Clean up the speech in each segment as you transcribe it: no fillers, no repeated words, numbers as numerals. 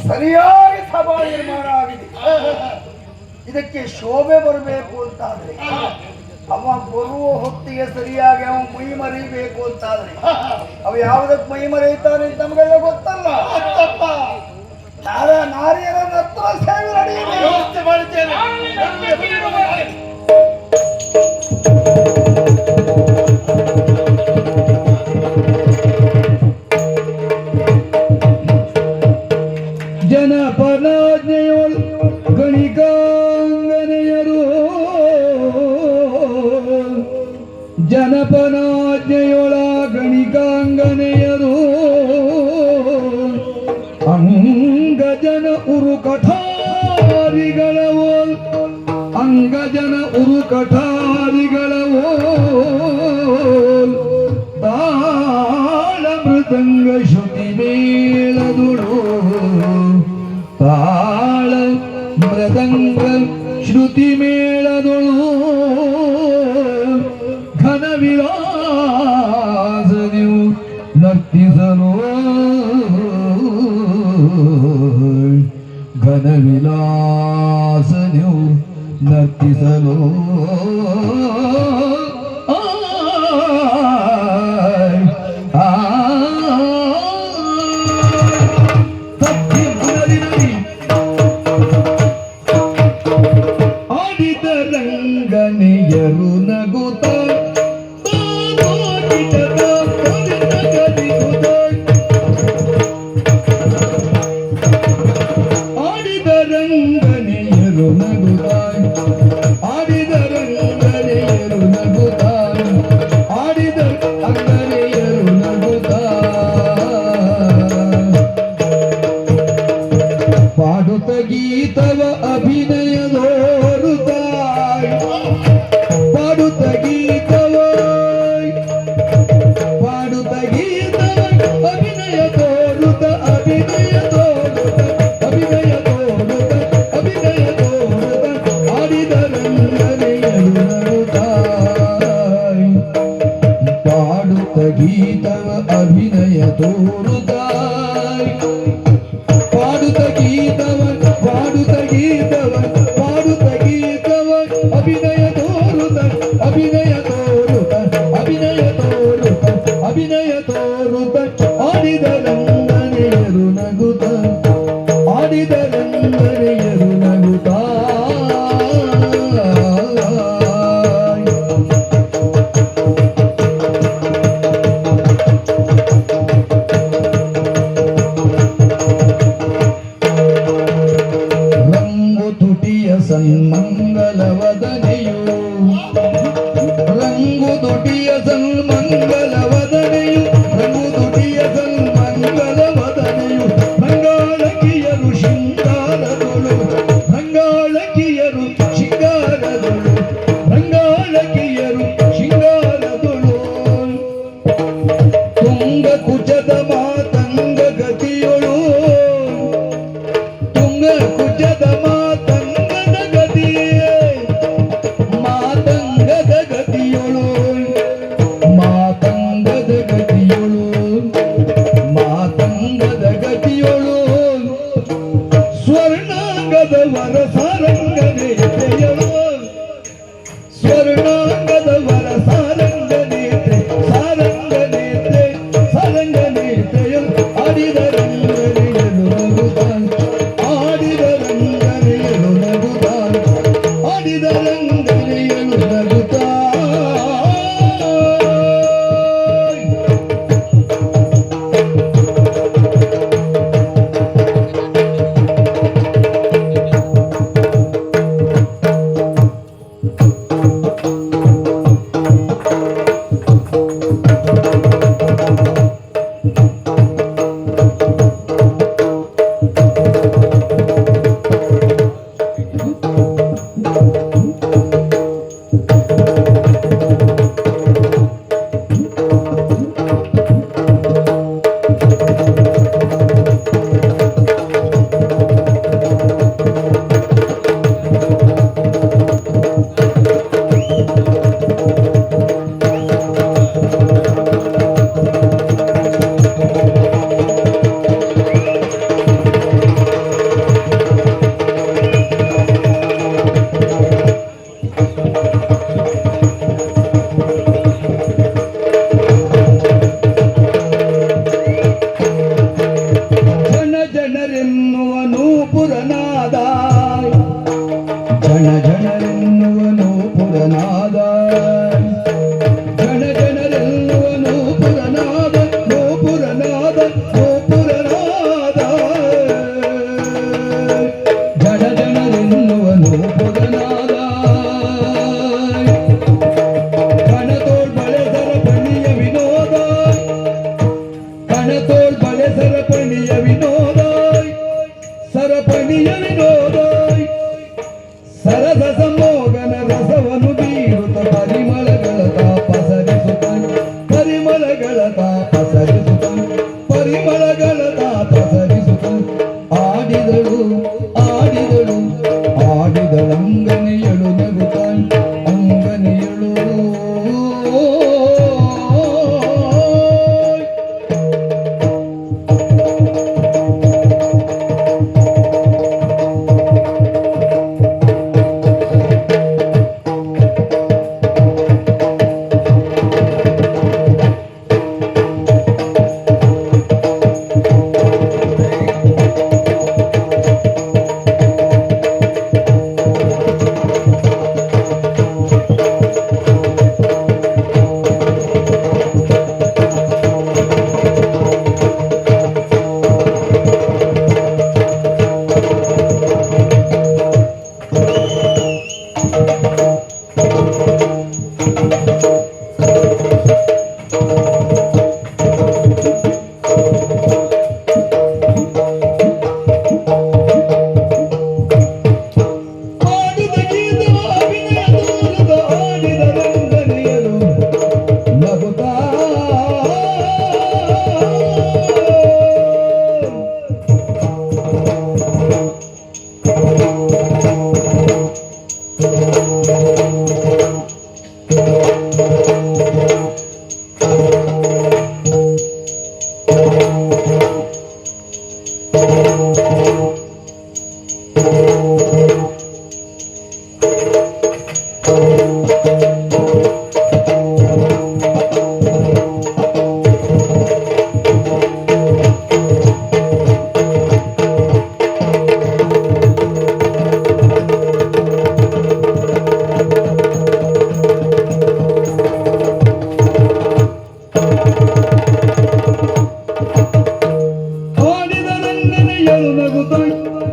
ಸರಿಯಾಗಿ ಸಭಾ ನಿರ್ಮಾಣ ಆಗಿದೆ. ಇದಕ್ಕೆ ಶೋಭೆ ಬರಬೇಕು ಅಂತಾದ್ರೆ ಅವ ಬರುವ ಹೊತ್ತಿಗೆ ಸರಿಯಾಗಿ ಅವ ಮೈ ಮರಿಬೇಕು ಅಂತಾದ್ರೆ ಅವ ಯಾವುದಕ್ಕೆ ಮೈ ಮರೆಯುತ್ತಾನೆ ಅಂತ ನಮಗೆಲ್ಲ ಗೊತ್ತಲ್ಲ. ನಾರಿಯರ ಹತ್ರ ಸೇವೆ ನಡೆಯುವ ವ್ಯವಸ್ಥೆ ಮಾಡಿದ್ದೇನೆ. ಜನಪನಾಜ್ಞೆಯೊಳ್ ಗಣಿಕಾಂಗನೆಯರು ಜನಪನಾಜ್ಞೆಯೊಳ ಗಣಿಕಾಂಗನೆಯರು ಅಂಗಜನ ಉರು ಕಠಾರಿಗಳವೋ ಅಂಗಜನ ಉರು ಕಠಾರಿಗಳವೋ ತಾಳ ಮೃದಂಗ ಶ್ರುತಿ ಮೇಳದುಳು ತಾಳ ಮೃದಂಗ ಶ್ರುತಿ ಮೇಳದೊಳು ಘನ ವಿಲಾಸ ನೀವು ನರ್ತಿಸಲು ಘನ ವಿಲಾಸ ನೀವು ನರ್ತಿಸಲು ರಂಗನೆಯರು ನಗುತ್ತ ಆಡಿದ ರಂಗನೆಯರು ನಗುತ್ತ ಆಡಿದ ರಂಗನೆಯರು ನಗುತ್ತ ಆಡಿದ ಅಂಗನೆಯರು ನಗುತ್ತ ಪಾಡುತ್ತ ಗೀತವ ಅಭಿನಯದೋರುತ್ತ ಪಾಡುತ್ತ ಗೀತವ ಪಾಡುತ್ತ ಗೀತವ ಅಭಿನಯ ತೋರುತ್ತ ಅಭಿನಯ ತೋರುತ್ತ ಅಭಿನಯ ತೋರುತ್ತ ಅಭಿನಯ ತೋರುತ್ತ ಆಡಿದ ರಂಗನೆಯರು ನಗುತ್ತ ಪಾಡುತ್ತ ಗೀತವ ಅಭಿನಯ ತೋರುತ್ತ ಪಾಡುತ್ತ ಗೀತವ ಪಾಡುತ್ತ ಗೀತವ ಪಾಡುತ್ತ ಗೀತವ ಅಭಿನಯ ತೋರುತ್ತ ಅಭಿನಯ ತೋರುತ್ತ ಅಭಿನಯ ತೋರುತ್ತ ಅಭಿನಯ ತೋರುತ್ತ ಆಡಿದ ರಂಗನೆಯರು ನಗುತ್ತ ಆಡಿದ ರಂಗನೆಯರು ನಗುತ್ತ ರಂಗು ತುಟಿಯ ಸನ್ಮಂಗಲವದನೆಯು ರಂಗು ತುಟಿಯ ಸನ್ಮಂಗಲವದನೆಯು ರಂಗು ತುಟಿಯ ಸನ್ಮಂಗಲವದನೆಯು ರಂಗಾಳಕಿಯರು ಶೃಂಗಾರದೊಳು ಸರಿಸುತ್ತ ಪರಿಮಳಗಳ ತಾತ ಸರಿಸುತ್ತ ಆಡಿದಳು ಆಡಿದಳು ಆಡಿದಳಂಗನೆಯಳು ನಗುತ್ತ ಅಂಗನೆಯಳು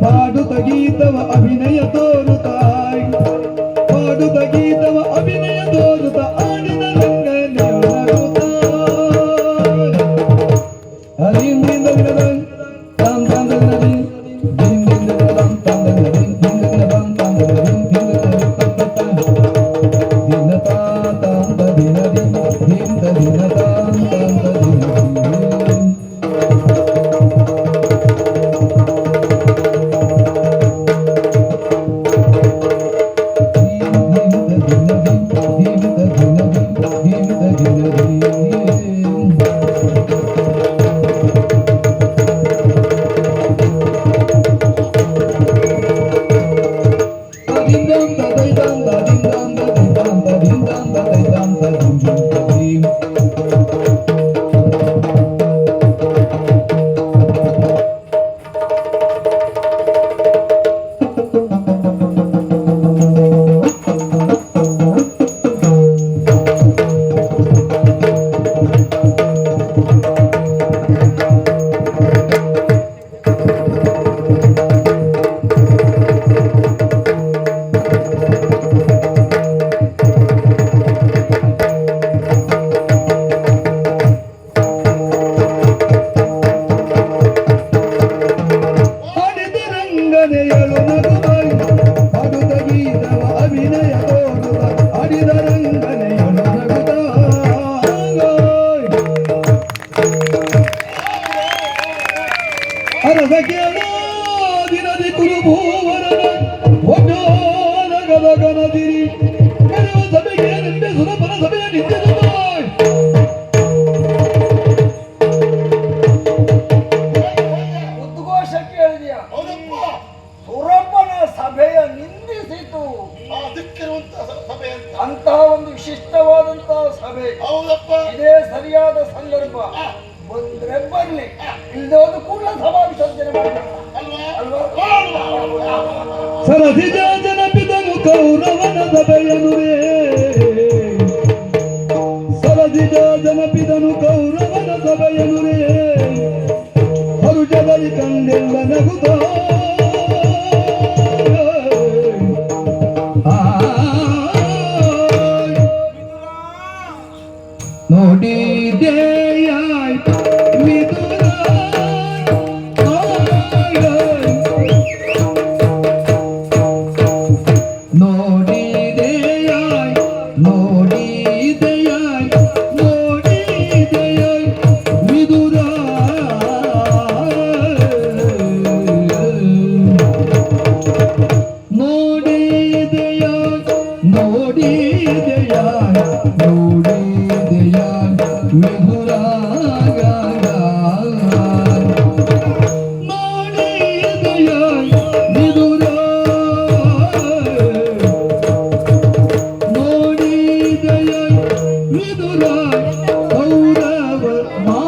ಪಾಡುತ್ತ ಗೀತವ ಅಭಿನಯ ತೋರುತ್ತಾಯ್ ಪಾಡುತ್ತ ಗೀತವ ಅಭಿನಯ ತೋರುತ್ತ ಆಡಿದ ರಂಗನೆಯೊಳಗುತ್ತ ಹರಿಂದಿಂದ ವಿನದಂ ತಾಂ ತಾಂದನದಿ ದಿಂದಿಂದ ವಿನದಂ ತಾಂದನದಿ ದಿಂದಿಂದ ತಾಂ ತಾಂದನದಿ ದಿಂದಿಂದ ತಾಂದ ದಿನದಿ ದಿಂದ ದಿನ ತಾಂ ತಾಂದ ದಿನದಿ ದಿನದಿ ಕುರುಭೂವರನ ಗದಗನದಿರಿ ಸಭೆಗೆ ನಿಂದೆ ಸುರಪನ ಸಭೆಯ ನಿಂತಿರುತ್ತಾಯ್ ಉದ್ಘೋಷ ಕೇಳಿದೆಯಾ? ಸುರಪ್ಪನ ಸಭೆಯ ನಿಂದಿಸಿತು. ಅಂತಹ ಒಂದು ವಿಶಿಷ್ಟವಾದಂತಹ ಸಭೆ ಇದೇ ಸರಿಯಾದ ಸಂದರ್ಭ. ಬಂದ್ರೆ ಬರ್ಲಿ, ಇಲ್ಲದ ಕೂಡಲ ಸಭಾ ವಿಸರ್ಜನೆ ಸರಸಿ ಜನಪಿದನು ಕೌರವನ ಸಭೆಯನು ರೇ ಸರಸಿ ಜನಪಿದನು ಕೌರವನ ಸಭೆಯನು ರೇ ಹರುಜದಲ್ಲಿ ಕಂಡೆಲ್ಲ ನಗುತ್ತ ನೋಡಿದೆಯಾಯ್ ಮಿಥುನ ನೋಡಿದೆಯಾಯ್ ನೋಡಿದೆಯಾಯ್ ನೋಡಿದೆಯಾಯ್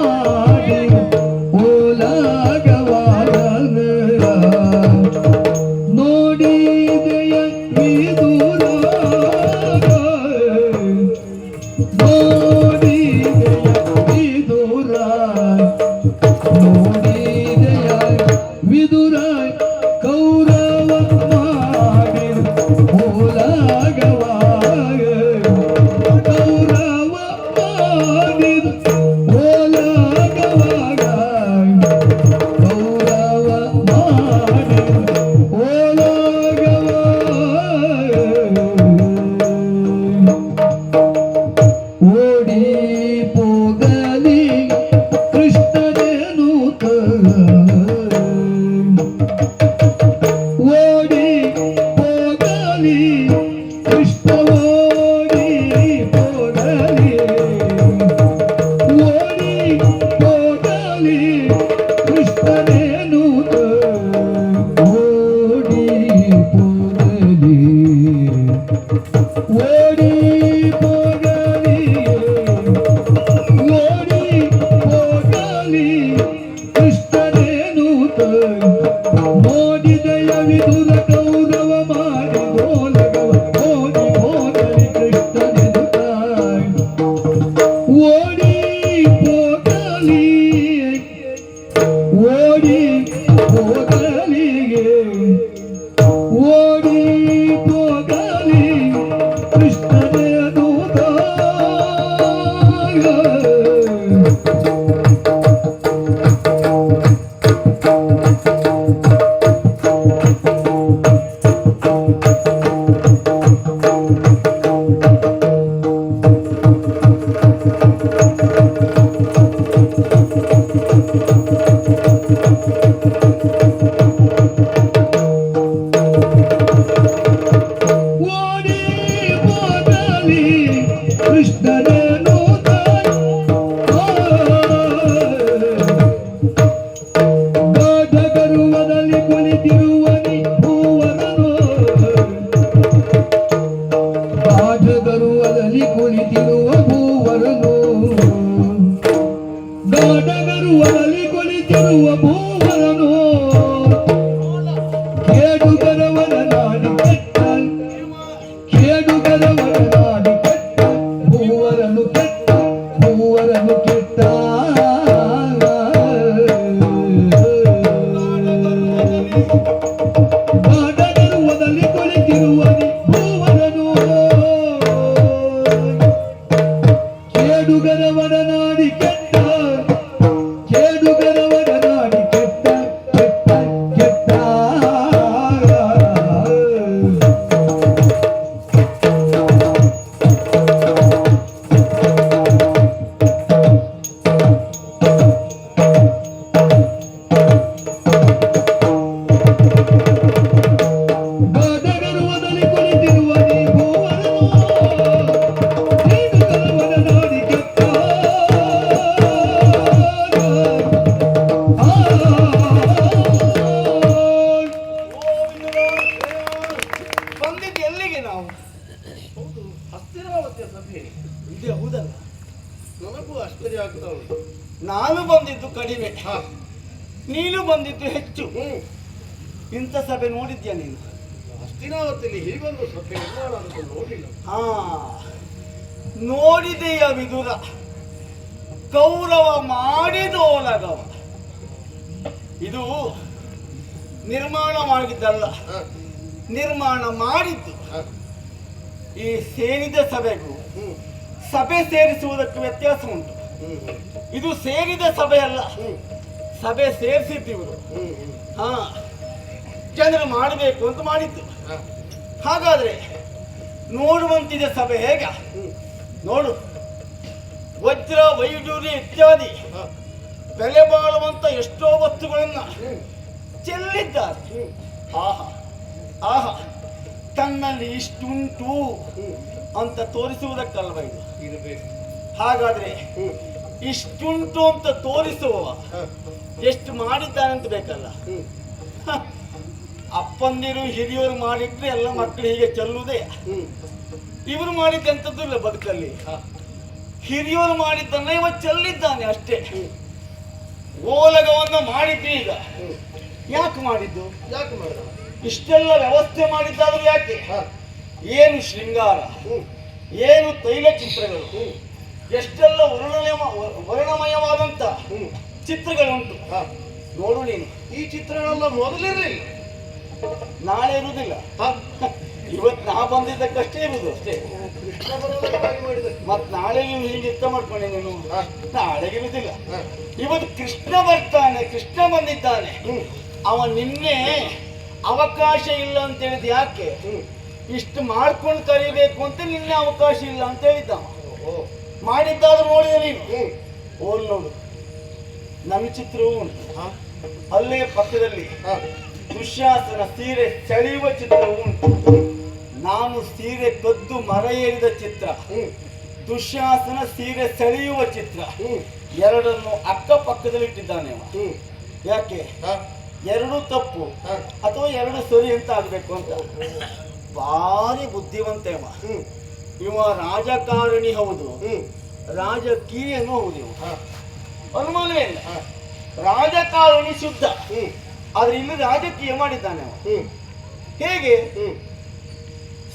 ಮಾಡಿ ಓಲಾಗವಾಗನ ನೋಡಿದೆಯ ವಿದುರ ನೋಡಿದೆಯ ವಿದುರ ನೋಡಿದೆಯ ವಿದುರ ಕೌರವ ಮಾಡಿ ಓಲಾಗವಾಗ ಕೌರವ ಮಾಡಿ ಓಲಾಗವಾಗ ಕೌರವ ಮಾಡಿ ಓಡಿ ಹೋಗಲಿ ಕೃಷ್ಣನೇನು ಓಡಿ ಹೋಗಲಿ ಕೃಷ್ಣ ಓಡಿ ಹೋಗಲಿ ಓಡಿ ಹೋಗಲಿ ಕೃಷ್ಣನೇನು ಓಡಿ ಹೋಗಲಿ ಓಡಿ ಹೋಗಲಿ ಓಡಿ ಹೋಗಲಿ ಕೃಷ್ಣನೇನು ನೋಡಿದೆಯ ವಿದುರ ಕೌರವ ಮಾಡಿ ಗೋಲಗವ ಓಡಿ ಹೋಗಲಿ ಕೃಷ್ಣನೇನು ಓಡಿ ಹೋಗಲಿ ಓಡಿ ಹೋಗಲಿ ಓಡಿ ಹೋಗಲಿ ಕೃಷ್ಣನೇನು ಓಡಿ ಹೋಗಲಿ ಕೃಷ್ಣನೇನು ಗಾಢಗರುವದಲ್ಲಿ ಕುಳಿತಿರುವನಿ ಭೂವರನು ಗಾಢಗರುವದಲ್ಲಿ ಕುಳಿತಿರುವ ಭೂವರನು ಗಾಢಗರುವದಲ್ಲಿ ಕುಳಿತಿರುವ ಭೂವರನು ಕೇಡುಗರವನ ನಾಡಿ ಕೆಟ್ಟ ಕೇಡುಗರವನ ನಾಡಿ ಕೆಟ್ಟ ಭೂವರನು ಕೆಟ್ಟ ಭೂವರನು ಕೆಟ್ಟ ಗಾಢಗರುವದಲ್ಲಿ ಕುಳಿತಿರುವನಿ ಭೂವರನು ಕೇಡುಗರವನ ನಾಡಿ ಕೆಟ್ಟ ಕೇಡುಗರವನ ನಾಡಿ ಕೆಟ್ಟ ಕೆಟ್ಟ ಕೆಟ್ಟ ಗಾಢಗರುವದಲ್ಲಿ ಕುಳಿತಿರುವನಿ ಭೂವರನು ಕೇಡುಗರವನ ನಾಡಿ ಕೆಟ್ಟ ಬಂದಿದ್ದು ಎಲ್ಲಿಗೆ ನಾವು? ಹಸ್ತಿನಾವತಿಯ ಸಭೆ ಇದೆ ಹೌದಲ್ಲ? ನನಗೂ ಆಶ್ಚರ್ಯ ಆಗ್ತಾ ಉಂಟು. ನಾನು ಬಂದಿದ್ದು ಕಡಿಮೆ, ನೀನು ಬಂದಿದ್ದು ಹೆಚ್ಚು. ಇಂಥ ಸಭೆ ನೋಡಿದ್ಯಾ ನೀನು? ಹಸ್ತಿನಾವತಿಯಲ್ಲಿ ಹೀಗೊಂದು ಸಭೆ ನಿರ್ಮಾಣ ಅಂತ ನೋಡಿಲ್ಲ. ಹಾ, ನೋಡಿದೆಯ ವಿದುರ ಕೌರವ ಮಾಡಿದೋಲಗವ. ಇದು ನಿರ್ಮಾಣ ಮಾಡಿದ್ದಲ್ಲ, ಹ, ನಿರ್ಮಾಣ ಮಾಡಿದ್ದು. ಹ, ಈ ಸೇರಿದ ಸಭೆಗೂ ಹ್ಮ್, ಸಭೆ ಸೇರಿಸುವುದಕ್ಕೆ ವ್ಯತ್ಯಾಸ ಉಂಟು. ಹ್ಮ್, ಹ್ಮ್, ಇದು ಸೇರಿದ ಸಭೆ ಅಲ್ಲ, ಹ್ಮ್, ಸಭೆ ಸೇರಿಸಿದ್ದೀವರು. ಹ್ಮ್, ಹ್ಮ್, ಹಾ, ಜನರು ಮಾಡಬೇಕು ಅಂತ ಮಾಡಿದ್ದು. ಹ, ಹಾಗಾದ್ರೆ ನೋಡುವಂತಿದೆ ಸಭೆ ಹೇಗ? ಹ್ಮ್, ನೋಡು, ವಜ್ರ ವೈಡೂರ್ಯ ಇತ್ಯಾದಿ ಹ, ಬೆಲೆ ಬಾಳುವಂತ ಎಷ್ಟೋ ವಸ್ತುಗಳನ್ನ ಹ್ಮ್, ಚೆಲ್ಲಿದ್ದಾರೆ. ಹ್ಮ್, ಆಹಾ ಆಹಾ, ತನ್ನಲ್ಲಿ ಇಷ್ಟುಂಟು ಹ್ಮ್, ಅಂತ ತೋರಿಸುವುದಕ್ಕಲ್ವ ಇದು? ಇರಬೇಕು. ಹಾಗಾದ್ರೆ ಹ್ಮ್, ಇಷ್ಟುಂಟು ಅಂತ ತೋರಿಸುವವ ಹ, ಎಷ್ಟು ಮಾಡಿದ್ದಾನಂತ ಬೇಕಲ್ಲ. ಹ್ಮ್, ಹ, ಅಪ್ಪಂದಿರು ಹಿರಿಯವರು ಮಾಡಿಟ್ರೆ ಎಲ್ಲ ಮಕ್ಕಳು ಹೀಗೆ ಚೆಲ್ಲುವುದೇ. ಹ್ಮ್, ಇವರು ಮಾಡಿದ್ದಂಥದ್ದು ಇಲ್ಲ ಬದುಕಲ್ಲಿ. ಹ, ಹಿರಿಯವರು ಮಾಡಿದ್ದನ್ನ ಇವ ಚೆಲ್ಲಿದ್ದಾನೆ ಅಷ್ಟೇ. ಓಲಗವನ್ನು ಮಾಡಿದ್ದು ಈಗ ಯಾಕೆ ಮಾಡಿದ್ದು? ಯಾಕೆ ಮಾಡಿದ? ಇಷ್ಟೆಲ್ಲ ವ್ಯವಸ್ಥೆ ಮಾಡಿದ್ದಾದ್ರೂ ಯಾಕೆ? ಹಾ. ಏನು ಶೃಂಗಾರ, ಏನು ತೈಲ ಚಿತ್ರಗಳು, ಎಷ್ಟೆಲ್ಲ ವರ್ಣಮಯವಾದಂತ ಚಿತ್ರಗಳುಂಟು. ಹಾ. ನೋಡು ನೀನು, ಈ ಚಿತ್ರಗಳೆಲ್ಲ ಮೊದಲಿರಲಿಲ್ಲ, ನಾಳೆ ಇರುವುದಿಲ್ಲ. ಇವತ್ತು ನಾ ಬಂದಿದ್ದಕ್ಕಷ್ಟೇ ಇರುವುದು ಅಷ್ಟೇ. ಕೃಷ್ಣ ಬರುವುದಕ್ಕಾಗಿ ಮಾಡಿದ. ಮತ್ ನಾಳೆ ನೀವು ಹೀಗೆ ಇಷ್ಟ ಮಾಡ್ಕೊಂಡೆ ನೀನು, ಹಾ. ನಾಳೆಗೆ ಇರುವುದಿಲ್ಲ. ಹಾ. ಇವತ್ತು ಕೃಷ್ಣ ಬರ್ತಾನೆ, ಕೃಷ್ಣ ಬಂದಿದ್ದಾನೆ. ಅವ ನಿನ್ನೆ ಅವಕಾಶ ಇಲ್ಲ ಅಂತ ಹೇಳಿದ್ ಯಾಕೆ? ಇಷ್ಟು ಮಾಡ್ಕೊಂಡು ಕರಿಬೇಕು ಅಂತ ನಿನ್ನೆ ಅವಕಾಶ ಇಲ್ಲ ಅಂತ ಹೇಳಿದ್ದ. ಮಾಡಿದ್ದಾದ್ರೂ ನೋಡಿದೆ ನೀನು? ಓಲ್ ನೋಡು, ನನ್ನ ಚಿತ್ರವೂ ಉಂಟು. ಅಲ್ಲೇ ಪಕ್ಕದಲ್ಲಿ ದುಶ್ಯಾಸನ ಸೀರೆ ಸೆಳೆಯುವ ಚಿತ್ರವೂ ಉಂಟು. ನಾನು ಸೀರೆ ಕದ್ದು ಮರ ಏರಿದ ಚಿತ್ರ, ದುಶ್ಯಾಸನ ಸೀರೆ ಸೆಳೆಯುವ ಚಿತ್ರ, ಎರಡನ್ನು ಅಕ್ಕಪಕ್ಕದಲ್ಲಿ ಇಟ್ಟಿದ್ದಾನೆ ಅವ. ಯಾಕೆ? ಎರಡು ತಪ್ಪು ಅಥವಾ ಎರಡು ಸರಿ ಅಂತ ಆಗ್ಬೇಕು ಅಂತ. ಭಾರಿ ಬುದ್ಧಿವಂತ ಇವ. ಇವ ರಾಜಕಾರಣಿ ಹೌದು, ರಾಜಕೀಯನೂ ಹೌದು. ಇವ ಅನುಮಾನವೇ ಇಲ್ಲ. ರಾಜಕಾರಣಿ ಶುದ್ಧ, ಆದ್ರೆ ಇಲ್ಲಿ ರಾಜಕೀಯ ಮಾಡಿದ್ದಾನೆ ಅವ. ಹೇಗೆ?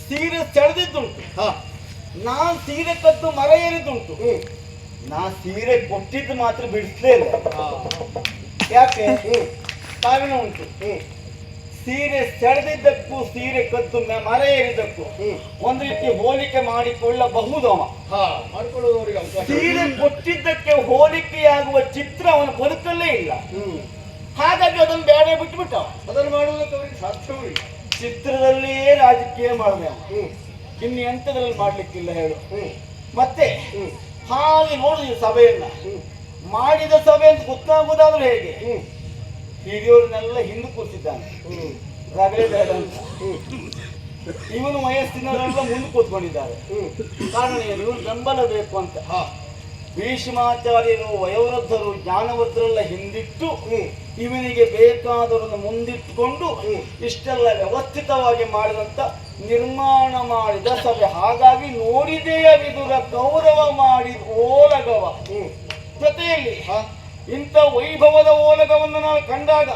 ಸೀರೆ ಸೆಳೆದಿದ್ದುಂಟು, ನಾನ್ ಸೀರೆ ಕದ್ದು ಮರ ಏರಿದ್ದುಂಟು. ನಾ ಸೀರೆ ಕೊಟ್ಟಿದ್ದು ಮಾತ್ರ ಬಿಡಿಸ್ಲೇ ಇಲ್ಲ. ಯಾಕೆ? ಕಾರಣ ಉಂಟು. ಸೀರೆ ಸೆಳೆದಿದ್ದಕ್ಕೂ ಸೀರೆ ಕದ್ದು ಮರ ಏರಿದ್ದಕ್ಕೂ ಒಂದು ರೀತಿ ಹೋಲಿಕೆ ಮಾಡಿಕೊಳ್ಳಬಹುದು. ಅವ ಮಾಡಿಕೊಳ್ಳುವವರಿಗೆ ಸೀರೆ ಕೊಟ್ಟಿದ್ದಕ್ಕೆ ಹೋಲಿಕೆಯಾಗುವ ಚಿತ್ರ ಅವನ ಬದುಕಲ್ಲೇ ಇಲ್ಲ. ಹಾಗಾಗಿ ಅದನ್ನು ಬೇಡ ಬಿಟ್ಟುಬಿಟ್ಟ. ಅದನ್ನು ಮಾಡುವುದಕ್ಕೆ ಅವರಿಗೆ ಸಾಧ್ಯವೂ ಇಲ್ಲ. ಚಿತ್ರದಲ್ಲಿಯೇ ರಾಜಕೀಯ ಮಾಡಿದೆ ಅವ. ಇನ್ನು ಎಂತದ್ರಲ್ಲಿ ಮಾಡ್ಲಿಕ್ಕಿಲ್ಲ ಹೇಳು. ಮತ್ತೆ ಹಾಗೆ ನೋಡುದು ಸಭೆಯನ್ನ, ಮಾಡಿದ ಸಭೆ ಅಂತ ಗೊತ್ತಾಗುವುದಾದ್ರೂ ಹೇಗೆ? ಹಿರಿಯವರನ್ನೆಲ್ಲ ಹಿಂದೆ ಕೂತಿದ್ದಾನೆ, ರಗಳೆ ಬೇಡ ಅಂತ. ಇವನು ವಯಸ್ಸಿನವರೆಲ್ಲ ಮುಂದೆ ಕೂತ್ಕೊಂಡಿದ್ದಾರೆ. ಕಾರಣ ಏನು? ಇವನು ಬೆಂಬಲ ಬೇಕು ಅಂತ. ಭೀಷ್ಮಾಚಾರ್ಯರು, ವಯೋವೃದ್ಧರು, ಜ್ಞಾನವೃದ್ಧರೆಲ್ಲ ಹಿಂದಿಟ್ಟು ಇವನಿಗೆ ಬೇಕಾದವರನ್ನು ಮುಂದಿಟ್ಟುಕೊಂಡು ಇಷ್ಟೆಲ್ಲ ವ್ಯವಸ್ಥಿತವಾಗಿ ಮಾಡಿದಂತ ನಿರ್ಮಾಣ ಮಾಡಿದ ಸಭೆ. ಹಾಗಾಗಿ ನೋಡಿದೆಯ ವಿದುರ ಗೌರವ ಮಾಡಿದ ಓಲಗವ ಜೊತೆಯಲ್ಲಿ ಇಂಥ ವೈಭವದ ಓಲಗವನ್ನು ನಾವು ಕಂಡಾಗ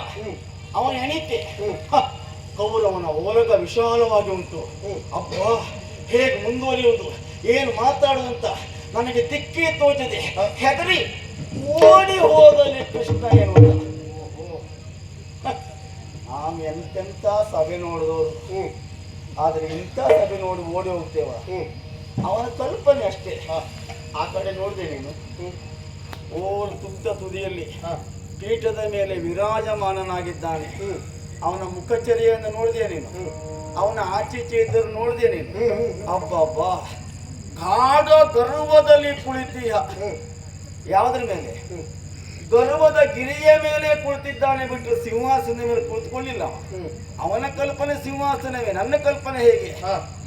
ಅವನ ಎಣಿಕೆ ಕೌರವನ ಓಲಗ ವಿಶಾಲವಾಗಿ ಉಂಟು. ಅಬ್ಬಾ, ಹೇಗೆ ಮುಂದುವರಿಯುವುದು, ಏನು ಮಾತಾಡುವಂತ ನನಗೆ ದಿಕ್ಕೇ ತೋಚದೆ ಹೆದರಿ ಓಡಿ ಹೋದಲ್ಲಿ ಕೃಷ್ಣ ಎನ್ನುವ. ನಾವು ಎಂತೆಂತ ಸಭೆ ನೋಡಿದವರು, ಆದ್ರೆ ಇಂಥ ಸಭೆ ನೋಡಿ ಓಡಿ ಹೋಗ್ತೇವ. ಅವನ ಕಲ್ಪನೆ ಅಷ್ಟೇ. ಆ ಕಡೆ ನೋಡಿದೆ ನೀನು, ಓಲ್ ತುತ್ತ ತುದಿಯಲ್ಲಿ ಪೀಠದ ಮೇಲೆ ವಿರಾಜಮಾನನಾಗಿದ್ದಾನೆ. ಅವನ ಮುಖಚರ್ಯೆಯನ್ನು ನೋಡಿದೆ ನೀನು, ಅವನ ಆಚೀಚೆ ಇದ್ದರು ನೋಡಿದೆ ನೀನು. ಅಬ್ಬಬ್ಬಾ, ಗಾಢ ಗರ್ವದಲ್ಲಿ ಕುಳಿತೀಯ. ಯಾವುದ್ರ ಮೇಲೆ? ಗರ್ವದ ಗಿರಿಯ ಮೇಲೆ ಕುಳಿತಿದ್ದಾನೆ ಬಿಟ್ಟು ಸಿಂಹಾಸನ ಮೇಲೆ ಕುಳಿತುಕೊಳ್ಳಿಲ್ಲ. ಅವನ ಕಲ್ಪನೆ ಸಿಂಹಾಸನವೇ, ನನ್ನ ಕಲ್ಪನೆ ಹೇಗೆ?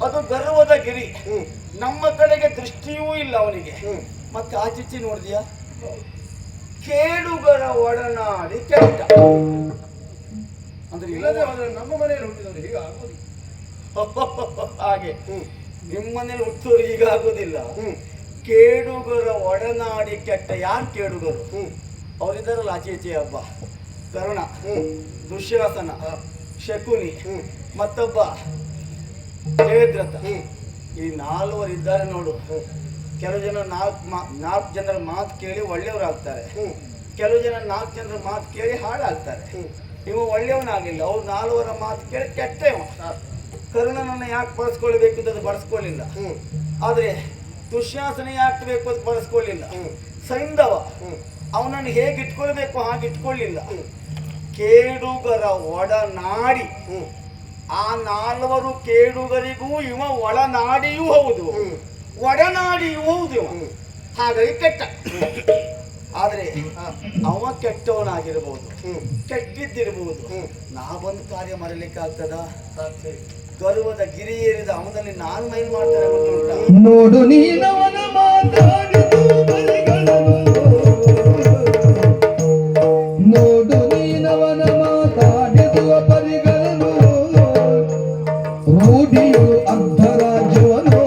ಅದು ಗರ್ವದ ಗಿರಿ. ನಮ್ಮ ಕಡೆಗೆ ದೃಷ್ಟಿಯೂ ಇಲ್ಲ ಅವನಿಗೆ. ಮತ್ತೆ ಆಚೀಚೆ ನೋಡಿದ್ಯಾ? ಕೇಡುಗರ ಒಡನಾಡಿ ಕೆಟ್ಟ ಅಂದ್ರೆ ಇಲ್ಲದೆ ನಮ್ಮ ಮನೆಯಲ್ಲಿ ಹುಟ್ಟಿದವರು ಹೀಗೆ ಆಗೋದು. ಹಾಗೆ ನಿಮ್ಮ ಮನೇಲಿ ಹುಟ್ಟೋರು ಈಗ ಆಗೋದಿಲ್ಲ. ಕೇಡುಗರ ಒಡನಾಡಿ ಕೆಟ್ಟ. ಯಾರು ಕೇಡುಗರು? ಅವರಿದ್ದಾರಲ್ಲ ಆಚೆ ಹಬ್ಬ, ಕರ್ಣ, ದುಶ್ಯಾಸನ, ಶಕುನಿ, ಮತ್ತೊಬ್ಬ ಜಯದ್ರಥ. ಈ ನಾಲ್ವರು ಇದ್ದಾರೆ ನೋಡು. ಕೆಲವು ಜನ ನಾಲ್ಕು ಜನರ ಮಾತು ಕೇಳಿ ಒಳ್ಳೆಯವರಾಗ್ತಾರೆ, ಕೆಲವು ಜನ 4 ಜನರ ಮಾತು ಕೇಳಿ ಹಾಳಾಗ್ತಾರೆ. ಇವ ಒಳ್ಳೆಯವನಾಗಿಲ್ಲ, ಅವ್ರು 4ವರ ಮಾತು ಕೇಳಿ ಕೆಟ್ಟವ. ಕರ್ಣನನ್ನು ಯಾಕೆ ಬಳಸ್ಕೊಳ್ಬೇಕು ಅಂತ ಬಳಸ್ಕೊಳ್ಳಿಲ್ಲ, ಆದ್ರೆ ದುಶ್ಯಾಸನ ಯಾಕೆ ಬೇಕು ಅಂತ ಬಳಸ್ಕೊಳ್ಳಿಲ್ಲ. ಸೈಂಧವ ಅವನನ್ನು ಹೇಗೆ ಇಟ್ಕೊಳ್ಬೇಕು ಹಾಗೆ ಇಟ್ಕೊಳ್ಳಿಲ್ಲ. ಕೇಡುಗರ ಒಡನಾಡಿ, ಆ 4 ಕೇಡುಗರಿಗೂ ಇವ ಒಳನಾಡಿಯೂ ಹೌದು, ಒಡನಾಡಿಯೂ ಹೌದು ಇವ. ಹಾಗಾಗಿ ಕೆಟ್ಟ. ಆದ್ರೆ ಅವ ಕೆಟ್ಟವನಾಗಿರ್ಬೋದು, ಕೆಟ್ಟಿದ್ದಿರ್ಬೋದು. ನಾವೊಂದು ಕಾರ್ಯ ಮರಲಿಕ್ಕೆ ಆಗ್ತದ? ಗರ್ವದ ಗಿರಿ ಏರಿದ ಅವನಲ್ಲಿ ನಾನು ಮೈಲ್ ಮಾಡ್ತಾರೆ ಗೊತ್ತುಂಟ. ನೋಡು ನೀನವನ ಮಾತಾಡಿದು ಬರಿಗಳನ್ನು, ನೋಡು ನೀನವನ ಮಾತಾಡಿದುವ ಪರಿಗಳನ್ನು, ರೂಢಿಯು ಅರ್ಧ ರಾಜ್ಯವನ್ನು,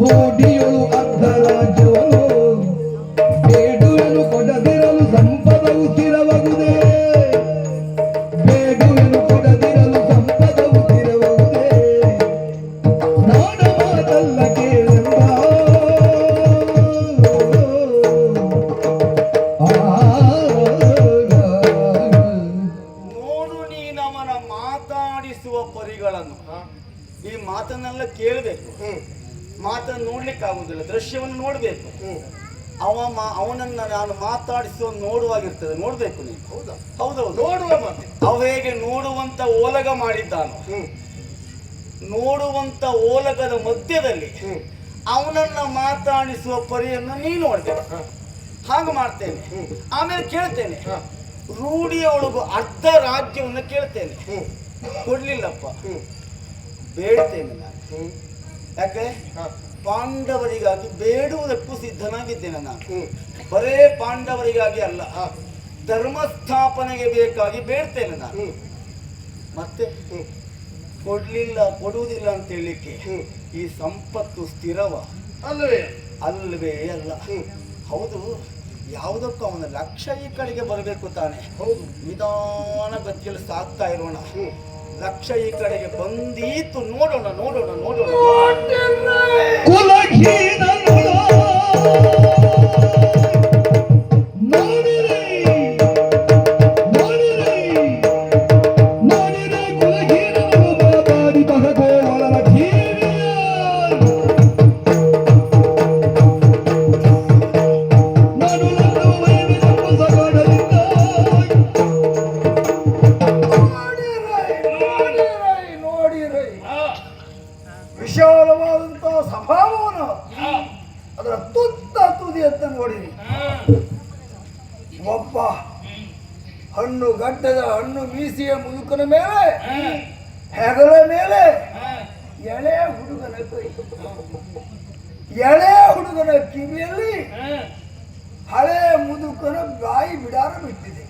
ರೂಢಿಯು ಅರ್ಧ ರಾಜ್ಯವನ್ನು ಮಾತನ್ನೆಲ್ಲ ಕೇಳಬೇಕು, ಮಾತನ್ನು ನೋಡ್ಲಿಕ್ಕೆ ಆಗುದಿಲ್ಲ, ದೃಶ್ಯವನ್ನು ನೋಡ್ಬೇಕು. ಅವನನ್ನ ನಾನು ಮಾತಾಡಿಸುವ ನೋಡುವಾಗಿರ್ತದೆ, ನೋಡ್ಬೇಕು ನೀನು. ಹೌದಾ? ಹೌದೌದು, ನೋಡುವ ಮಾತೆ. ಅವ ಹೇಗೆ ನೋಡುವಂತ ಓಲಗ ಮಾಡಿದ್ದಾನು, ನೋಡುವಂತ ಓಲಗದ ಮಧ್ಯದಲ್ಲಿ ಅವನನ್ನ ಮಾತಾಡಿಸುವ ಪರಿಯನ್ನು ನೀ ನೋಡ್ಬೇಕು. ಹಾಗೆ ಮಾಡ್ತೇನೆ. ಆಮೇಲೆ ಕೇಳ್ತೇನೆ, ರೂಢಿಯೊಳಗು ಅರ್ಧ ರಾಜ್ಯವನ್ನು ಕೇಳ್ತೇನೆ. ಕೊಡ್ಲಿಲ್ಲಪ್ಪ, ಬೇಡ್ತೇನೆ ನಾನು. ಯಾಕೆ? ಪಾಂಡವರಿಗಾಗಿ ಬೇಡುವುದಕ್ಕೂ ಸಿದ್ಧನಾಗಿದ್ದೇನೆ ನಾನು. ಬರೇ ಪಾಂಡವರಿಗಾಗಿ ಅಲ್ಲ, ಧರ್ಮಸ್ಥಾಪನೆಗೆ ಬೇಕಾಗಿ ಬೇಡ್ತೇನೆ ನಾನು. ಮತ್ತೆ ಕೊಡುವುದಿಲ್ಲ ಅಂತ ಹೇಳಲಿಕ್ಕೆ ಈ ಸಂಪತ್ತು ಸ್ಥಿರವ ಅಲ್ಲವೇ? ಅಲ್ಲವೇ ಅಲ್ಲ. ಹೌದು, ಯಾವುದಕ್ಕೂ ಅವನ ಲಕ್ಷ್ಯ ಈ ಕಡೆಗೆ ಬರಬೇಕು ತಾನೆ. ಹೌದು, ನಿಧಾನ ಗತಿಯಲ್ಲಿ ಸಾಕ್ತಾ ಇರೋಣ. ಲಕ್ಷ್ಯ ಈ ಕಡೆಗೆ ಬಂದೀತು, ನೋಡೋಣ ನೋಡೋಣ ನೋಡೋಣ. ಕುಲಹೀನ ನೋಡಿರಿ ನೋಡಿರಿ ನೋಡಿರಿ ಕುಲಹೀನನು ಮಾತಾಡಿ ಬಹಗೋವಲನ ಕಿವಿಯ ನಾನು ಲಗ್ನವ ವೈವಿನಪ್ಪ ಸಗಾಡಲಿದ್ದ ನೋಡಿರೈ ವಿಶಾಲವಾದಂತಹ ಸಭಾವವನ್ನು ಅದರ ತುತ್ತ ತುದಿಯತ್ತ ನೋಡಿರಿ. ಒಬ್ಬ ಹಣ್ಣು ಗಡ್ಡದ ಹಣ್ಣು ಮೀಸಿಯ ಮುದುಕನ ಮೇಲೆ, ಹೆಗಲ ಮೇಲೆ ಎಳೆ ಹುಡುಗನ ಕೈ, ಎಳೆ ಹುಡುಗನ ಕಿವಿಯಲ್ಲಿ ಹಳೆ ಮುದುಕನ ಬಾಯಿ ಬಿಡಾರ ಬಿಟ್ಟಿದೆ.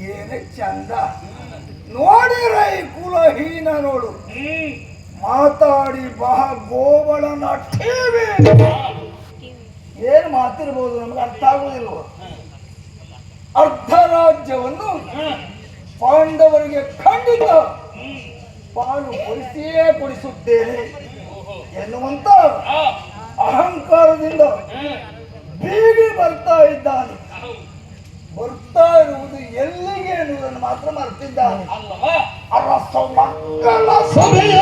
ಏನೇ ಚಂದ ನೋಡಿರೈ ಕುಲಹೀನ ನೋಡು, ಮಾತಾಡಿ ಬಹ ಗೋವಳನ ಠೇವೆ. ಏನ್ ಮಾತಿರ್ಬೋದು ನಮ್ಗೆ ಅರ್ಥ ಆಗುವುದಿಲ್ಲ. ಅರ್ಧ ರಾಜ್ಯವನ್ನು ಪಾಂಡವರಿಗೆ ಖಂಡಿತ ಪಾಲು ಕೊಡಿಸಿಯೇ ಕೊಡಿಸುತ್ತೇನೆ ಎನ್ನುವಂತ ಅಹಂಕಾರದಿಂದ ಬೀಗಿ ಬರ್ತಾ ಇದ್ದಾನೆ. ಬರ್ತಾ ಇರುವುದು ಎಲ್ಲಿಗೆ ಎನ್ನುವುದನ್ನು ಮಾತ್ರ ಮರೆತಿದ್ದಾನೆ. ಅರಸ ಮಕ್ಕಳ ಸಭೆಯ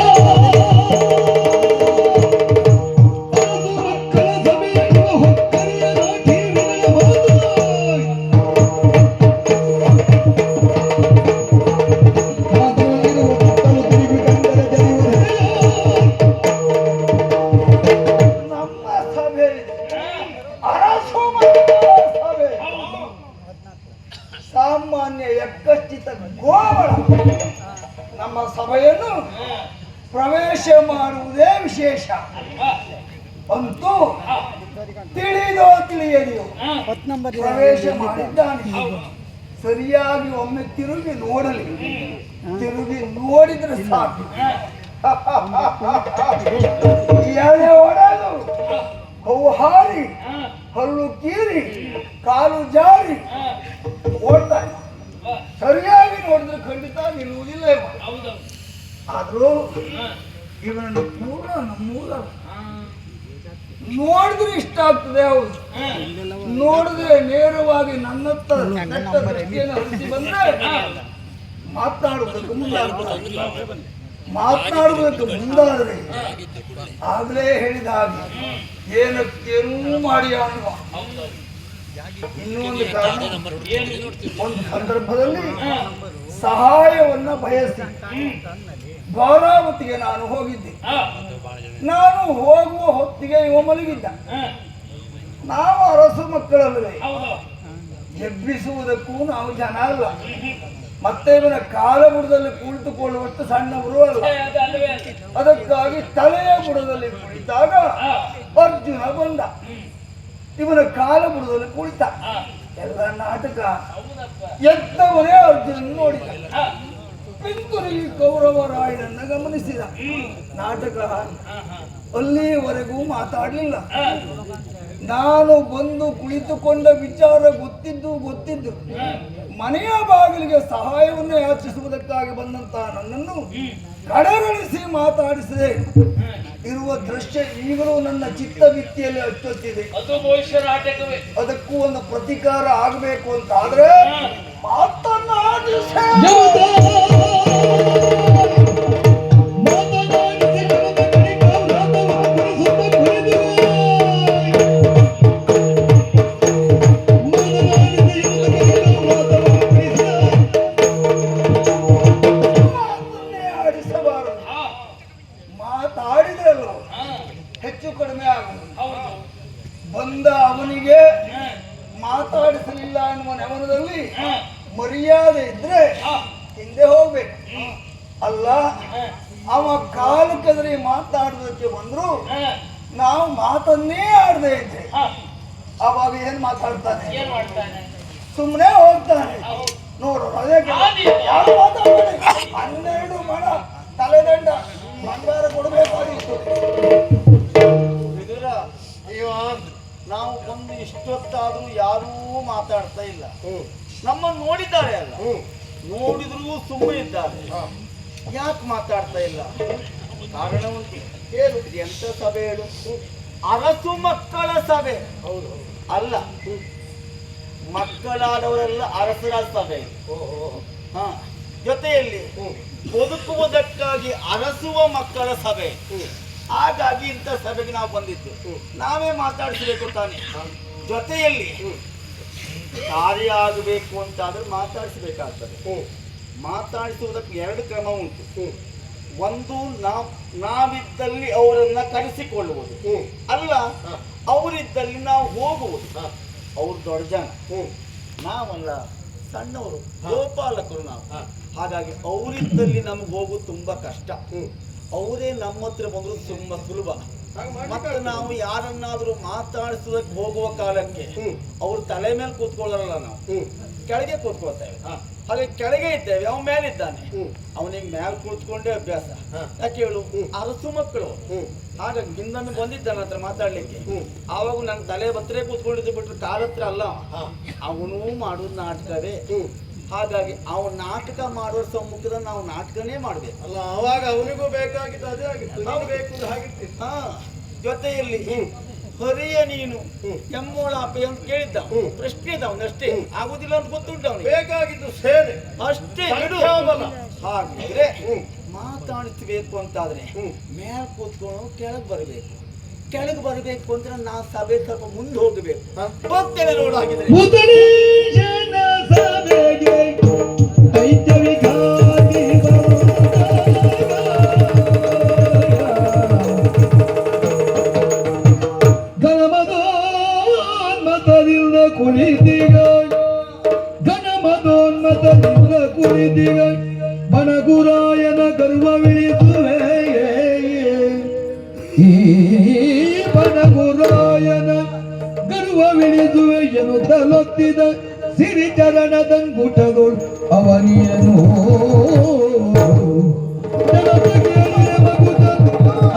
ಮಕ್ಕಳ ಸಭೆಯನ್ನು ಹೊಕ್ಕರಿಯ ನಾಟಿ ವಿನಯ ನಮ್ಮ ಸಭೆ, ಅರಸ ಮಕ್ಕಳ ಸಭೆ, ಸಾಮಾನ್ಯ ಯಕ್ಕಶ್ಚಿತ ಗೋವಳ ನಮ್ಮ ಸಭೆಯನ್ನು ಪ್ರವೇಶ ಮಾಡುವುದೇ ವಿಶೇಷ. ಅಂತೂ ತಿಳಿದೋ ತಿಳಿಯದೆಯೋ ಪ್ರವೇಶ ಮಾಡಿದ್ದಾನೆ. ಸರಿಯಾಗಿ ಒಮ್ಮೆ ತಿರುಗಿ ನೋಡಲಿ, ತಿರುಗಿ ನೋಡಿದ್ರೆ ಸಾಕು. ಎಳೆ ಒಡೆದು ಹವು ಹಾರಿ ಹಲ್ಲು ಕೀರಿ ಕಾಲು ಜಾರಿ ಓಡ್ತಾನೆ. ಸರಿಯಾಗಿ ನೋಡಿದ್ರೆ ಖಂಡಿತ ನಿಲ್ಲುವುದಿಲ್ಲ ಇವ. ಆದ್ರೂ ಇವನನ್ನು ಪೂರ್ಣ ನಮ್ಮೂರ ನೋಡಿದ್ರೆ ಇಷ್ಟ ಆಗ್ತದೆ. ಹೌದು, ನೋಡಿದ್ರೆ ನೇರವಾಗಿ ನನ್ನತ್ತ ದೃಷ್ಟಿಯನ್ನು ಹರಿಸಿ ಬಂದ್ರೆ ಮಾತನಾಡುವುದಕ್ಕೆ ಮುಂದಾಗ್ತದೆ. ಮಾತನಾಡುವುದಕ್ಕೆ ಮುಂದಾದ್ರೆ ಆಗ್ಲೇ ಹೇಳಿದ ಹಾಗೆ ಏನಕ್ಕೇನೂ ಮಾಡಿ ಅನ್ನುವ. ಇನ್ನೂ ಒಂದು ಕಾರಣ, ಒಂದು ಸಂದರ್ಭದಲ್ಲಿ ಸಹಾಯವನ್ನ ಬಯಸಿ ದ್ವಾರಾವತಿಗೆ ನಾನು ಹೋಗಿದ್ದೆ. ನಾನು ಹೋಗುವ ಹೊತ್ತಿಗೆ ಇವ ಮಲಗಿದ್ದ. ನಾವು ಅರಸು ಮಕ್ಕಳಲ್ಲವೇ, ಎಬ್ಬಿಸುವುದಕ್ಕೂ ನಾವು ಜನ ಅಲ್ಲ, ಮತ್ತೆ ಇವನ ಕಾಲ ಬುಡದಲ್ಲಿ ಕುಳಿತುಕೊಳ್ಳುವಷ್ಟು ಸಣ್ಣವರು ಅಲ್ಲ. ಅದಕ್ಕಾಗಿ ತಲೆಯ ಬುಡದಲ್ಲಿ ಕುಳಿತಾಗ ಅರ್ಜುನ ಬಂದ, ಇವನ ಕಾಲ ಬುಡದಲ್ಲಿ ಕುಳಿತ. ಎಲ್ಲ ನಾಟಕ ಎದ್ದವನೇ ಅರ್ಜುನ ನೋಡಿದ. ಪಿಂತುರಿ ಕೌರವರಾಯನನ್ನ ಗಮನಿಸಿದ. ನಾಟಕ ಅಲ್ಲಿವರೆಗೂ ಮಾತಾಡಲಿಲ್ಲ. ನಾನು ಬಂದು ಕುಳಿತುಕೊಂಡ ವಿಚಾರ ಗೊತ್ತಿದ್ದು ಮನೆಯ ಬಾಗಿಲಿಗೆ ಸಹಾಯವನ್ನು ಯಾಚಿಸುವುದಕ್ಕಾಗಿ ಬಂದಂತಹ ನನ್ನನ್ನು ಕಡೆಗಣಿಸಿ ಮಾತಾಡಿಸಿದೆ. ಇರುವ ದೃಶ್ಯ ಈಗಲೂ ನನ್ನ ಚಿತ್ತಭಿತ್ತಿಯಲ್ಲಿ ಅಚ್ಚೊತ್ತಿದೆ. ಅದಕ್ಕೂ ಒಂದು ಪ್ರತಿಕಾರ ಆಗಬೇಕು ಅಂತ ಆದ್ರೆ ಮಾತನಾಡಿಸಿ ನೆವನದಲ್ಲಿ ಮರ್ಯಾದೆ ಇದ್ರೆ ಹಿಂದೆ ಹೋಗ್ಬೇಕು. ಅಲ್ಲ ಅವ ಕಾಲು ಕದರಿ ಮಾತನಾಡೋದಕ್ಕೆ ಬಂದ್ರು ನಾವು ಮಾತನ್ನೇ ಆಡದೆ ಇದ್ರೆ ಅವಾಗ ಏನ್ ಮಾತಾಡ್ತಾನೆ? ಸುಮ್ಮನೆ ಹೋಗ್ತಾನೆ. ನೋಡು ಅದೇ ಯಾರು ಮಾತಾಡ್ಬೇಡಿ. 12 ಮಣ ತಲೆದಂಡ ಬಂಗಾರ ಕೊಡಬೇಕಾಗಿತ್ತು. ವಿದುರ, ನಾವು ಬಂದು ಇಷ್ಟೊತ್ತಾದ್ರೂ ಯಾರೂ ಮಾತಾಡ್ತಾ ಇಲ್ಲ. ನಮ್ಮನ್ನು ನೋಡಿದ್ದಾರೆ ಅಲ್ಲ, ನೋಡಿದ್ರು ಸುಮ್ಮನೆ ಇದ್ದಾರೆ. ಯಾಕೆ ಮಾತಾಡ್ತಾ ಇಲ್ಲ? ಕಾರಣ ಉಂಟು. ಏನು? ಎಂತ ಸಭೆ ಹೇಳು? ಅರಸು ಮಕ್ಕಳ ಸಭೆ ಅಲ್ಲ, ಮಕ್ಕಳಾದವರೆಲ್ಲ ಅರಸರ ಸಭೆ. ಹ, ಜೊತೆಯಲ್ಲಿ ಬದುಕುವುದಕ್ಕಾಗಿ ಅರಸುವ ಮಕ್ಕಳ ಸಭೆ. ಹಾಗಾಗಿ ಇಂಥ ಸಭೆಗೆ ನಾವು ಬಂದಿದ್ದು. ನಾವೇ ಮಾತಾಡಿಸಬೇಕು ತಾನೆ. ಜೊತೆಯಲ್ಲಿ ಕಾರ್ಯ ಆಗಬೇಕು ಅಂತಾದ್ರೆ ಮಾತಾಡಿಸಬೇಕಾಗ್ತದೆ. ಮಾತಾಡಿಸುವುದಕ್ಕೆ 2 ಕ್ರಮ ಉಂಟು. ಒಂದು, ನಾವಿದ್ದಲ್ಲಿ ಅವರನ್ನ ಕರೆಸಿಕೊಳ್ಳುವುದು, ಅಲ್ಲ ಅವರಿದ್ದಲ್ಲಿ ನಾವು ಹೋಗುವುದು. ಅವ್ರು ದೊಡ್ಡ ಜನ, ನಾವಲ್ಲ ಸಣ್ಣವರು, ಗೋಪಾಲಕರು ನಾವು. ಹಾಗಾಗಿ ಅವರಿದ್ದಲ್ಲಿ ನಮ್ಗೆ ಹೋಗುದು ತುಂಬಾ ಕಷ್ಟ. ಅವರೇ ನಮ್ಮ ಹತ್ರ ಬಂದ್ರು ತುಂಬಾ ಸುಲಭ. ಮತ್ತೆ ನಾವು ಯಾರನ್ನಾದ್ರೂ ಮಾತಾಡಿಸೋದಕ್ಕೆ ಹೋಗುವ ಕಾಲಕ್ಕೆ ಅವ್ರ ತಲೆ ಮೇಲೆ ಕೂತ್ಕೊಳ್ಳಲ್ಲ, ನಾವು ಕೆಳಗೆ ಕೂತ್ಕೊಳ್ತೇವೆ. ಹಾಗೆ ಕೆಳಗೆ ಇದ್ದೇವೆ, ಅವನ ಮೇಲಿದ್ದಾನೆ, ಅವನಿಗೆ ಮೇಲೆ ಕೂತ್ಕೊಂಡೇ ಅಭ್ಯಾಸ. ಯಾಕೆ ಹೇಳು? ಅರಸು ಮಕ್ಕಳು. ಹಾಗಾಗಿ ಹಿಂದನ್ನು ಬಂದಿದ್ದಾನ ಹತ್ರ ಮಾತಾಡ್ಲಿಕ್ಕೆ. ಆವಾಗ ನನ್ನ ತಲೆ ಹತ್ರ ಕೂತ್ಕೊಂಡಿದ್ದು ಬಿಟ್ರೆ ಕಾಲ ಹತ್ರ ಅಲ್ಲ. ಅವನು ಮಾಡುದು ನಾಟಕವೇ. ಹಾಗಾಗಿ ಅವನ ನಾಟಕ ಮಾಡುವ ಸಮ್ಮುಖದ ನಾವು ನಾಟಕನೇ ಮಾಡ್ಬೇಕು. ಅಲ್ಲ, ಅವಾಗ ಅವನಿಗೂ ಬೇಕಾಗಿತ್ತು ಅದೇ ಆಗಿತ್ತು, ನಾವು ಬೇಕು ಹಾಗಿತ್ತು. ಹಾ, ಜೊತೆಯಲ್ಲಿ ಹೊರೆಯ ನೀನು ಎಮ್ಮೋಳಾಪೆ ಅಂತ ಕೇಳಿದ್ದ. ಪ್ರಶ್ನೆ ಅವನಷ್ಟೇ, ಆಗುದಿಲ್ಲ ಅಂತ ಗೊತ್ತುಂಟು ಅವನಿಗೆ. ಬೇಕಾಗಿದ್ದು ಸೇನೆ ಅಷ್ಟೇ. ಹಾಗಿದ್ರೆ ಮಾತಾಡಿಸ್ಬೇಕು ಅಂತಾದ್ರೆ ಮೇಲ್ ಕೂತ್ಕೊಂಡು ಕೆಳಗೆ ಬರಬೇಕು. ಕೆಳಗೆ ಬರಬೇಕು ಅಂದ್ರೆ ನಾವು ಸಭೆ ಸ್ವಲ್ಪ ಮುಂದೆ ಹೋಗಬೇಕು. ಹೋಗ್ತೇನೆ ನೋಡು. ಹಾಗಿದ್ರೆ ಉದಣೀಶನ ಸಭೆಗೆ ದೈತ್ಯವಿಘಾತಿ ಗಣಮದೋನ್ಮತದಿಂದ ಕುಳಿತಿಗ, ಗಣಮದೋನ್ಮತದಿಂದ ಕುಳಿತಿಗ, ಬನಗುರಾಯನ ಗರ್ವವಿಳಿಸುವೆ. ಈ ಬನಗುರಾಯನ ಗರ್ವವಿಳಿಸುವೆ ಎನ್ನುತ್ತಲೊತ್ತಿದ ಸಿರಿಚರಣದಂಗುಟಗಳು ಅವನಿಯನು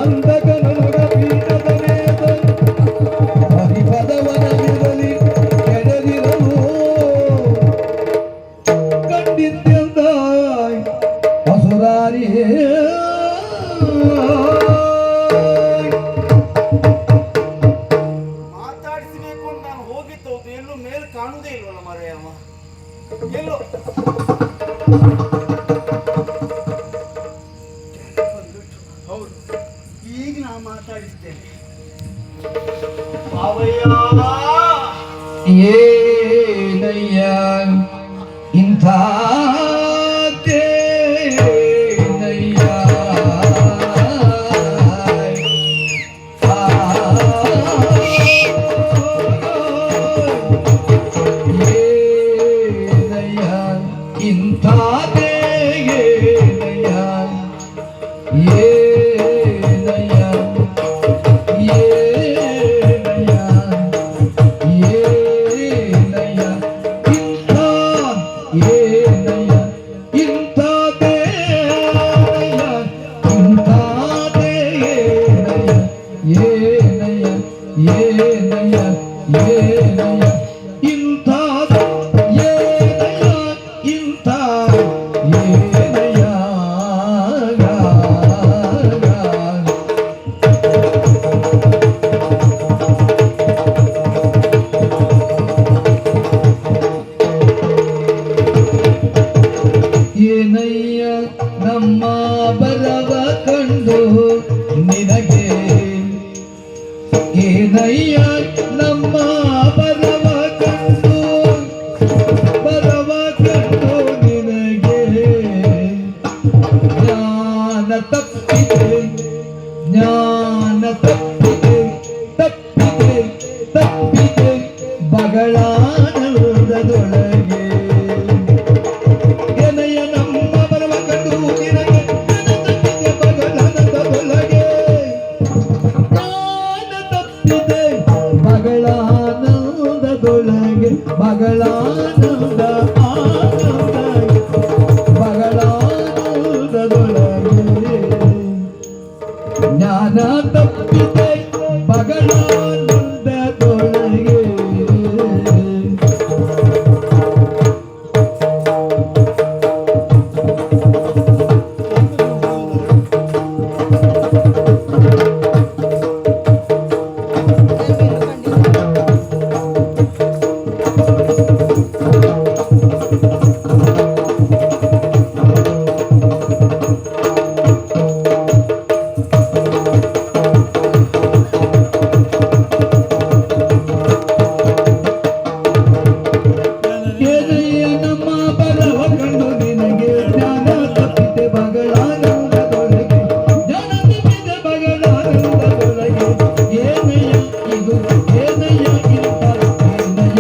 ಅಂಧಕನೊಳಗ ಪೀಠದ ಮೇದ ಹರಿಪದವನವಿರಲಿ ಕೆಡದಿರಲು ಕಂಡಿತ್ಯಂದ ಅಸುರಾರಿಯೇ. ಮಾತಾಡಿಸಬೇಕು ಅಂತ ನಾನು ಹೋಗಿದ್ದು ಎಲ್ಲೂ ಮೇಲೆ ಕಾಣುವುದೇ ಇಲ್ವಲ್ಲ ಮಾರಾಯಮ್ಮ. ಎಲ್ಲೋ ಹೌದು, ಈಗ ನಾ ಮಾತಾಡಿಸ್ತೇನೆ. ಏನಯ್ಯ ಇಂಥ ಏನಯ್ಯ ನಮ್ಮ ಬರವ ಕಂಡು ನಿನಗೆ, ಏನಯ್ಯ ನಮ್ಮ ಬರವ ಕಂಡು ನಿನಗೆ, ಜ್ಞಾನ ತಪ್ಪಿದೆ ಬಗಳಾನದು ಎನೆಯ ನಮ್ಮ ಬರುವ ಕಂಡು ನಿನಗೆ ತಪ್ಪಿದೆ ಬಗಳಾನಂದದೊಳಗೆ ಜ್ಞಾನ ತಪ್ಪಿದೆ ಬಗಳಾನಂದದೊಳಗೆ ಬಗಳಾನಂದ ಆನಂದ ಬಗಳಾನಂದದೊಳಗೆ ಜ್ಞಾನ ತಪ್ಪಿದೆ ಬಗಳಾನಂದದೊಳಗೆ ಎದೆಯ ನಮ್ಮ ಬಲವ ಕಂಡು ನಿನಗೆ ಜ್ಞಾನ ತಪ್ಪಿದೆ ಬಗಳಾನಂದದೊಳಗೆ ಜ್ಞಾನ ತಪ್ಪಿದೆ ಬಗಳಾನಂದದೊಳಗೆ ಏನಯ್ಯ ಇದು ಏನಯ್ಯ ಇಂಥ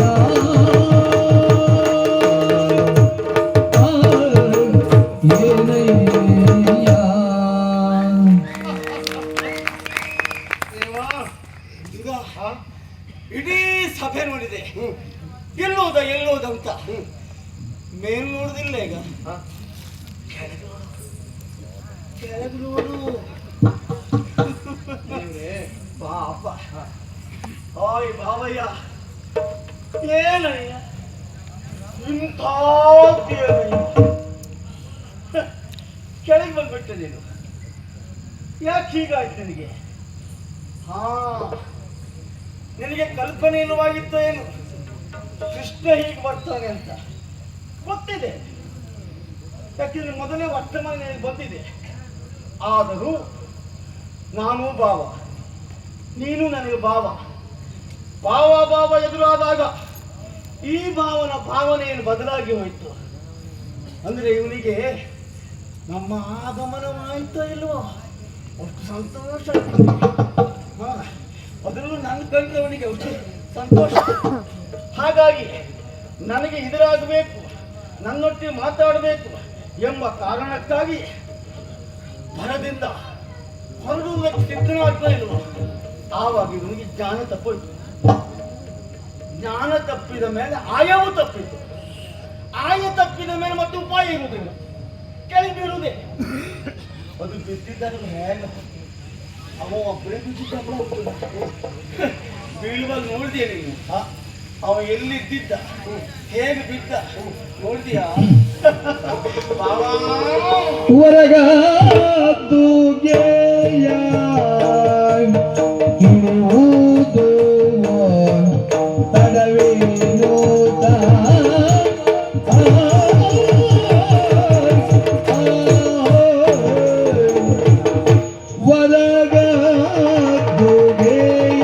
ಏನಯ್ಯ ಏನಯ್ಯ ಈಗ ಇಡೀ ಸಭೆ ನೋಡಿದೆ ಎಲ್ಲೋದಂತ ಮೇಲ್ ನೋಡುದಿಲ್ಲ ಈಗ ಕೆಳಗೆ ನೋಡು ಪಾಪ ಹಾಯ್ ಬಾವಯ್ಯ ಏನಯ್ಯ ಇಂಥ ಕೆಳಗೆ ಬಂದ್ಬಿಟ್ಟೆ ನೀನು ಯಾಕೆ ಹೀಗಾಯ್ತು ನಿನಗೆ ಹಾ ನಿನಗೆ ಕಲ್ಪನೆ ಇಲ್ಲವಾಗಿತ್ತು ಏನು ಕೃಷ್ಣ ಹೀಗೆ ಬರ್ತಾನೆ ಅಂತ ಗೊತ್ತಿದೆ, ಯಾಕೆಂದ್ರೆ ಮೊದಲೇ ವರ್ತಮಾನ ಬಂದಿದೆ. ಆದರೂ ನಾನು ಭಾವ, ನೀನು ನನಗೆ ಭಾವ. ಭಾವ ಎದುರಾದಾಗ ಈ ಭಾವನ ಭಾವನೆಯನ್ನು ಬದಲಾಗಿ ಹೋಯಿತು. ಅಂದ್ರೆ ಇವನಿಗೆ ನಮ್ಮ ಆಗಮನವಾಯಿತೋ ಇಲ್ವೋ ಅಷ್ಟು ಸಂತೋಷ. ಅದರಲ್ಲೂ ನನ್ನ ಕಂಡ್ರೆ ಅವನಿಗೆ ಅಷ್ಟು ಸಂತೋಷ. ಹಾಗಾಗಿ ನನಗೆ ಎದುರಾಗಬೇಕು, ನನ್ನೊಟ್ಟಿಗೆ ಮಾತಾಡಬೇಕು ಎಂಬ ಕಾರಣಕ್ಕಾಗಿ ಭರದಿಂದ ಹೊರಡುವುದಕ್ಕೆ ಸಿದ್ಧನಾಗ್ತಾ ಇಲ್ವೋ ಆವಾಗ ಇವನಿಗೆ ಜ್ಞಾನ ತಪ್ಪೋಯ್ತು. ಜ್ಞಾನ ತಪ್ಪಿದ ಮೇಲೆ ಆಯವು ತಪ್ಪಿತು. ಆಯ ತಪ್ಪಿದ ಮೇಲೆ ಮತ್ತೆ ಉಪಾಯ ಇರುವುದಿಲ್ಲ, ಕೆಳಗೆ ಬೀಳುವುದೇ. ಅದು ಬಿದ್ದಿದ್ದಾಗ ಹೇಗೆ ಅವ ಒಬ್ಬರೇ ಬೀಳುವಾಗ ನೋಡಿದೀಯ ನೀನು? ಅವ ಎಲ್ಲಿದ್ದಿದ್ದ, ಹೇಗೆ ಬಿದ್ದ ನೋಡಿದೀಯಾ? ಹೊರಗದ್ದು ಗೆಯ ಇರುವುದು ತಡವೇನು ಹೊರಗದ್ದು ಗೆಯ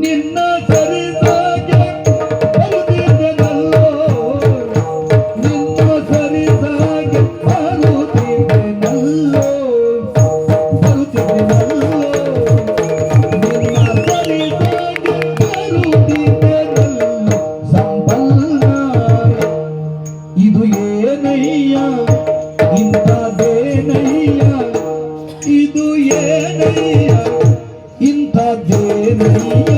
ನಿನ್ನ ಸರಿಸಾಗೆ ಬರುತ್ತಿದ್ದನಲ್ಲೋ ನಿನ್ನ ಸರಿಸಾಗೆ ಬರುತ್ತಿದ್ದನಲ್ಲೋ ನಿನ್ನ ಸರಿಸಾಗೆ ಬರುತ್ತಿದ್ದನಲ್ಲೋ ಸಂಪನ್ನ ಇದು ಏನಯ್ಯ ಇಂಥದ್ದೇನಯ್ಯ ಇದು ಏನಯ್ಯ ಇಂಥದ್ದೇನಯ್ಯ